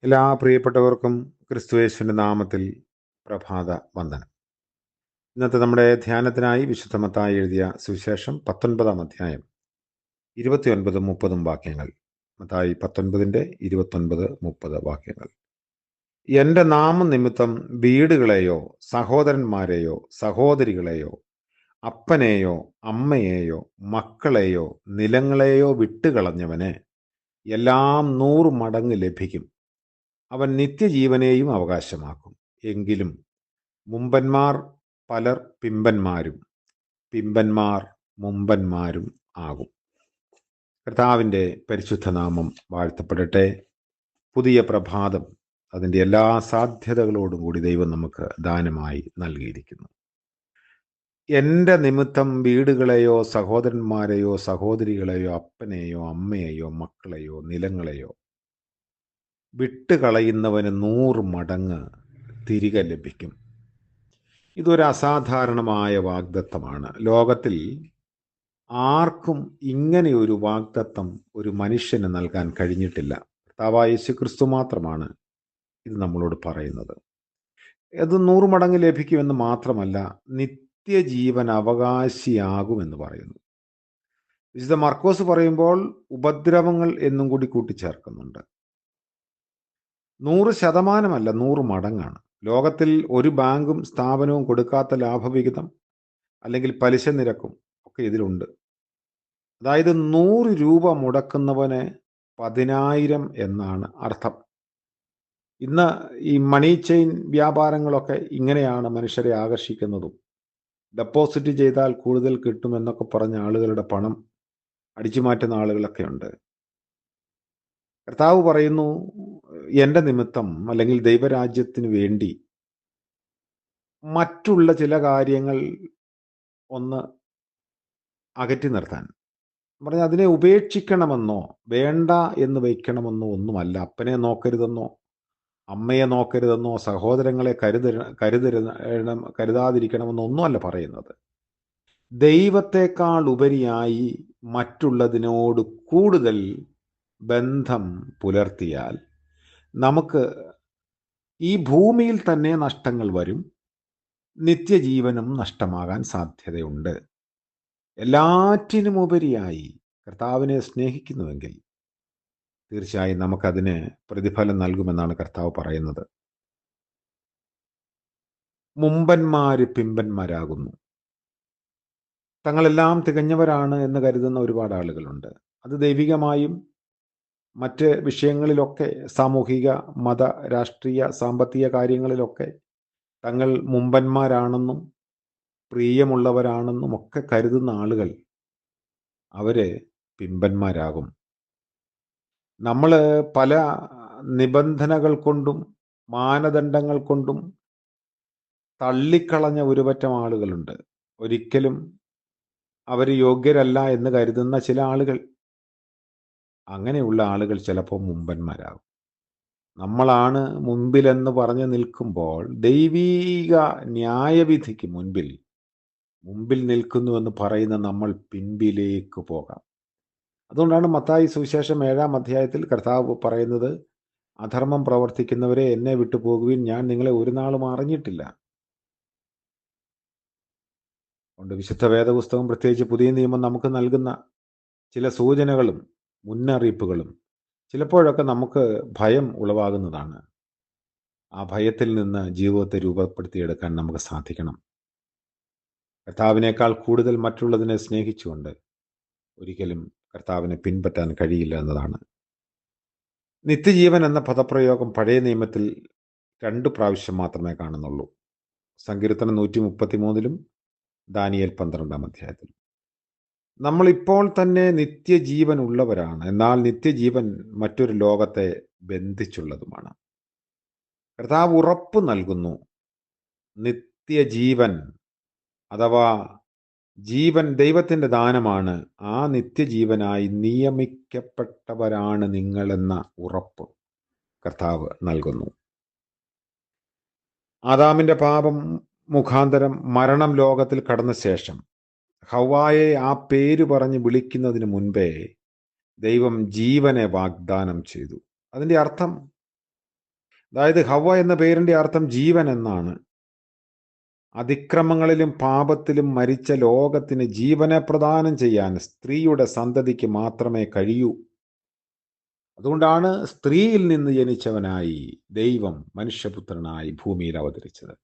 എല്ലാ പ്രിയപ്പെട്ടവർക്കും ക്രിസ്തുയേശുവിൻ്റെ നാമത്തിൽ പ്രഭാത വന്ദനം. ഇന്നത്തെ നമ്മുടെ ധ്യാനത്തിനായി വിശുദ്ധ മത്തായി എഴുതിയ സുവിശേഷം 19-ാം അധ്യായം 29-30 വാക്യങ്ങൾ. മത്തായി 19-29-30 വാക്യങ്ങൾ. എൻ്റെ നാമം നിമിത്തം വീടുകളെയോ സഹോദരന്മാരെയോ സഹോദരികളെയോ അപ്പനെയോ അമ്മയെയോ മക്കളെയോ നിലങ്ങളെയോ വിട്ടുകളഞ്ഞവന് എല്ലാം 100 മടങ്ങ് ലഭിക്കും. അവൻ നിത്യജീവനെയും അവകാശമാക്കും. എങ്കിലും മുമ്പന്മാർ പലർ പിമ്പന്മാരും പിമ്പന്മാർ മുമ്പന്മാരും ആകും. കർത്താവിൻ്റെ പരിശുദ്ധ നാമം വാഴ്ത്തപ്പെടട്ടെ. പുതിയ പ്രഭാതം അതിൻ്റെ എല്ലാ സാധ്യതകളോടും കൂടി ദൈവം നമുക്ക് ദാനമായി നൽകിയിരിക്കുന്നു. എൻ്റെ നിമിത്തം വീടുകളെയോ സഹോദരന്മാരെയോ സഹോദരികളെയോ അപ്പനെയോ അമ്മയെയോ മക്കളെയോ നിലങ്ങളെയോ വിട്ടുകളയുന്നവന് 100 മടങ്ങ് തിരികെ ലഭിക്കും. ഇതൊരു അസാധാരണമായ വാഗ്ദത്തമാണ്. ലോകത്തിൽ ആർക്കും ഇങ്ങനെയൊരു വാഗ്ദത്തം ഒരു മനുഷ്യന് നൽകാൻ കഴിഞ്ഞിട്ടില്ല. കർത്താവായ യേശുക്രിസ്തു മാത്രമാണ് ഇത് നമ്മളോട് പറയുന്നത്. അത് 100 മടങ്ങ് ലഭിക്കുമെന്ന് മാത്രമല്ല, നിത്യജീവൻ അവകാശിയാകുമെന്ന് പറയുന്നു. വിശുദ്ധ മർക്കോസ് പറയുമ്പോൾ ഉപദ്രവങ്ങൾ എന്നും കൂടി കൂട്ടിച്ചേർക്കുന്നുണ്ട്. 100% 100 മടങ്ങാണ്. ലോകത്തിൽ ഒരു ബാങ്കും സ്ഥാപനവും കൊടുക്കാത്ത ലാഭവിഹിതം അല്ലെങ്കിൽ പലിശ നിരക്കും ഒക്കെ ഇതിലുണ്ട്. അതായത് 100 രൂപ മുടക്കുന്നവന് 10,000 എന്നാണ് അർത്ഥം. ഇന്ന് ഈ മണി ചെയിൻ വ്യാപാരങ്ങളൊക്കെ ഇങ്ങനെയാണ് മനുഷ്യരെ ആകർഷിക്കുന്നതും. ഡെപ്പോസിറ്റ് ചെയ്താൽ കൂടുതൽ കിട്ടുമെന്നൊക്കെ പറഞ്ഞ ആളുകളുടെ പണം അടിച്ചു മാറ്റുന്ന ആളുകളൊക്കെ ഉണ്ട്. കർത്താവ് പറയുന്നു, എൻ്റെ നിമിത്തം അല്ലെങ്കിൽ ദൈവരാജ്യത്തിന് വേണ്ടി മറ്റുള്ള ചില കാര്യങ്ങൾ ഒന്ന് അകറ്റി നിർത്താൻ പറഞ്ഞാൽ അതിനെ ഉപേക്ഷിക്കണമെന്നോ വേണ്ട എന്ന് വയ്ക്കണമെന്നോ ഒന്നുമല്ല. അപ്പനെ നോക്കരുതെന്നോ അമ്മയെ നോക്കരുതെന്നോ സഹോദരങ്ങളെ കരുതാതിരിക്കണമെന്നോ ഒന്നുമല്ല പറയുന്നത്. ദൈവത്തെക്കാൾ ഉപരിയായി മറ്റുള്ളതിനോട് കൂടുതൽ ബന്ധം പുലർത്തിയാൽ നമുക്ക് ഈ ഭൂമിയിൽ തന്നെ നഷ്ടങ്ങൾ വരും, നിത്യജീവനും നഷ്ടമാകാൻ സാധ്യതയുണ്ട്. എല്ലാറ്റിനും ഉപരിയായി കർത്താവിനെ സ്നേഹിക്കുന്നുവെങ്കിൽ തീർച്ചയായും നമുക്കതിന് പ്രതിഫലം നൽകുമെന്നാണ് കർത്താവ് പറയുന്നത്. മുമ്പന്മാര് പിമ്പന്മാരാകുന്നു. തങ്ങളെല്ലാം തികഞ്ഞവരാണ് എന്ന് കരുതുന്ന ഒരുപാട് ആളുകളുണ്ട്. അത് ദൈവികമായും മറ്റ് വിഷയങ്ങളിലൊക്കെ, സാമൂഹിക മത രാഷ്ട്രീയ സാമ്പത്തിക കാര്യങ്ങളിലൊക്കെ തങ്ങൾ മുമ്പന്മാരാണെന്നും പ്രിയമുള്ളവരാണെന്നും ഒക്കെ കരുതുന്ന ആളുകൾ അവര് പിമ്പന്മാരാകും. നമ്മൾ പല നിബന്ധനകൾ കൊണ്ടും മാനദണ്ഡങ്ങൾ കൊണ്ടും തള്ളിക്കളഞ്ഞ ഒരുപറ്റം ആളുകളുണ്ട്. ഒരിക്കലും അവർ യോഗ്യരല്ല എന്ന് കരുതുന്ന ചില ആളുകൾ, അങ്ങനെയുള്ള ആളുകൾ ചിലപ്പോൾ മുമ്പന്മാരാകും. നമ്മളാണ് മുൻപിലെന്ന് പറഞ്ഞു നിൽക്കുമ്പോൾ ദൈവീക ന്യായവിധിക്ക് മുൻപിൽ നിൽക്കുന്നുവെന്ന് പറയുന്ന നമ്മൾ പിൻപിലേക്ക് പോകാം. അതുകൊണ്ടാണ് മത്തായി സുവിശേഷം 7-ാം അധ്യായത്തിൽ കർത്താവ് പറയുന്നത്, അധർമ്മം പ്രവർത്തിക്കുന്നവരെ എന്നെ വിട്ടു പോകുവിൻ, ഞാൻ നിങ്ങളെ ഒരു നാളും അറിഞ്ഞിട്ടില്ല. അതുകൊണ്ട് വിശുദ്ധ വേദപുസ്തകം, പ്രത്യേകിച്ച് പുതിയ നിയമം നമുക്ക് നൽകുന്ന ചില സൂചനകളും മുന്നറിയിപ്പുകളും ചിലപ്പോഴൊക്കെ നമുക്ക് ഭയം ഉളവാകുന്നതാണ്. ആ ഭയത്തിൽ നിന്ന് ജീവിതത്തെ രൂപപ്പെടുത്തിയെടുക്കാൻ നമുക്ക് സാധിക്കണം. കർത്താവിനേക്കാൾ കൂടുതൽ മറ്റുള്ളതിനെ സ്നേഹിച്ചുകൊണ്ട് ഒരിക്കലും കർത്താവിനെ പിൻപറ്റാൻ കഴിയില്ല എന്നതാണ്. നിത്യജീവൻ എന്ന പദപ്രയോഗം പഴയ നിയമത്തിൽ 2 പ്രാവശ്യം മാത്രമേ കാണുന്നുള്ളൂ. സങ്കീർത്തനം 133-ലും ദാനിയേൽ 12-ാം അധ്യായത്തിലും. നമ്മളിപ്പോൾ തന്നെ നിത്യജീവൻ ഉള്ളവരാണ്. എന്നാൽ നിത്യജീവൻ മറ്റൊരു ലോകത്തെ ബന്ധിച്ചുള്ളതുമാണ്. കർത്താവ് ഉറപ്പ് നൽകുന്നു, നിത്യജീവൻ അഥവാ ജീവൻ ദൈവത്തിൻ്റെ ദാനമാണ്. ആ നിത്യജീവനായി നിയമിക്കപ്പെട്ടവരാണ് നിങ്ങളെന്ന ഉറപ്പ് കർത്താവ് നൽകുന്നു. ആദാമിൻ്റെ പാപം മുഖാന്തരം മരണം ലോകത്തിൽ കടന്ന ശേഷം ഹവ്വായെ ആ പേര് പറഞ്ഞ് വിളിക്കുന്നതിന് മുൻപേ ദൈവം ജീവനെ വാഗ്ദാനം ചെയ്തു. അതിൻ്റെ അർത്ഥം അതായത് ഹവ്വ എന്ന പേരിൻ്റെ അർത്ഥം ജീവൻ എന്നാണ്. അതിക്രമങ്ങളിലും പാപത്തിലും മരിച്ച ലോകത്തിന് ജീവനെ പ്രദാനം ചെയ്യാൻ സ്ത്രീയുടെ സന്തതിക്ക് മാത്രമേ കഴിയൂ. അതുകൊണ്ടാണ് സ്ത്രീയിൽ നിന്ന് ജനിച്ചവനായി ദൈവം മനുഷ്യപുത്രനായി ഭൂമിയിൽ അവതരിച്ചത്.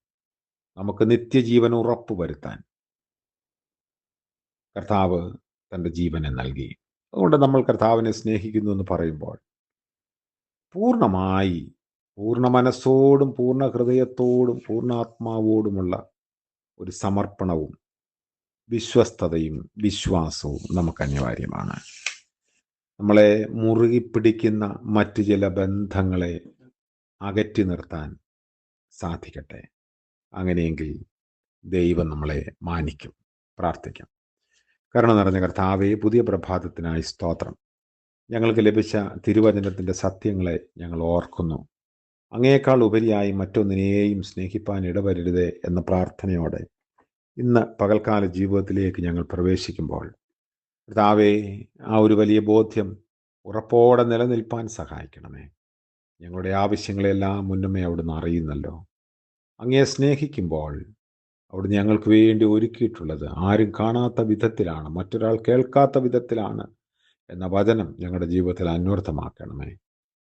നമുക്ക് നിത്യജീവൻ ഉറപ്പുവരുത്താൻ കർത്താവ് തൻ്റെ ജീവനെ നൽകി. അതുകൊണ്ട് നമ്മൾ കർത്താവിനെ സ്നേഹിക്കുന്നു എന്ന് പറയുമ്പോൾ പൂർണ്ണമായി, പൂർണ്ണ മനസ്സോടും പൂർണ്ണ ഹൃദയത്തോടും പൂർണ്ണാത്മാവോടുമുള്ള ഒരു സമർപ്പണവും വിശ്വസ്തതയും വിശ്വാസവും നമുക്ക് അനിവാര്യമാണ്. നമ്മളെ മുറുകി പിടിക്കുന്ന മറ്റു ചില ബന്ധങ്ങളെ അകറ്റി നിർത്താൻ സാധിക്കട്ടെ. അങ്ങനെയെങ്കിൽ ദൈവം നമ്മളെ മാനിക്കും. പ്രാർത്ഥിക്കാം. കരുണ നിറഞ്ഞ കർത്താവേ, പുതിയ പ്രഭാതത്തിനായി സ്തോത്രം. ഞങ്ങൾക്ക് ലഭിച്ച തിരുവചനത്തിൻ്റെ സത്യങ്ങളെ ഞങ്ങൾ ഓർക്കുന്നു. അങ്ങയേക്കാൾ ഉപരിയായി മറ്റൊന്നിനെയും സ്നേഹിപ്പാൻ ഇടവരരുതേ എന്ന പ്രാർത്ഥനയോടെ ഇന്ന് പകൽക്കാല ജീവിതത്തിലേക്ക് ഞങ്ങൾ പ്രവേശിക്കുമ്പോൾ കർത്താവേ, ആ ഒരു വലിയ ബോധ്യം ഉറപ്പോടെ നിലനിൽപ്പാൻ സഹായിക്കണമേ. ഞങ്ങളുടെ ആവശ്യങ്ങളെല്ലാം മുന്നമേ അവിടുന്ന് അറിയുന്നല്ലോ. അങ്ങയെ സ്നേഹിക്കുമ്പോൾ അവിടുന്ന് ഞങ്ങൾക്ക് വേണ്ടി ഒരുക്കിയിട്ടുള്ളത് ആരും കാണാത്ത വിധത്തിലാണ്, മറ്റൊരാൾ കേൾക്കാത്ത വിധത്തിലാണ് എന്ന വചനം ഞങ്ങളുടെ ജീവിതത്തിൽ അന്വർത്ഥമാക്കണമേ.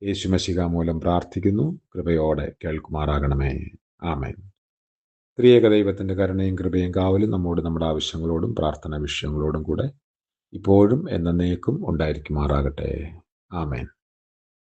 യേശുമശിഹ മൂലം പ്രാർത്ഥിക്കുന്നു. കൃപയോടെ കേൾക്കുമാറാകണമേ. ആമേൻ. ത്രിയേക ദൈവത്തിൻ്റെ കരുണയും കൃപയും കാവലും നമ്മോട്, നമ്മുടെ ആവശ്യങ്ങളോടും പ്രാർത്ഥനാ വിഷയങ്ങളോടും കൂടെ ഇപ്പോഴും എന്നേക്കും ഉണ്ടായിരിക്കുമാറാകട്ടെ. ആമേൻ.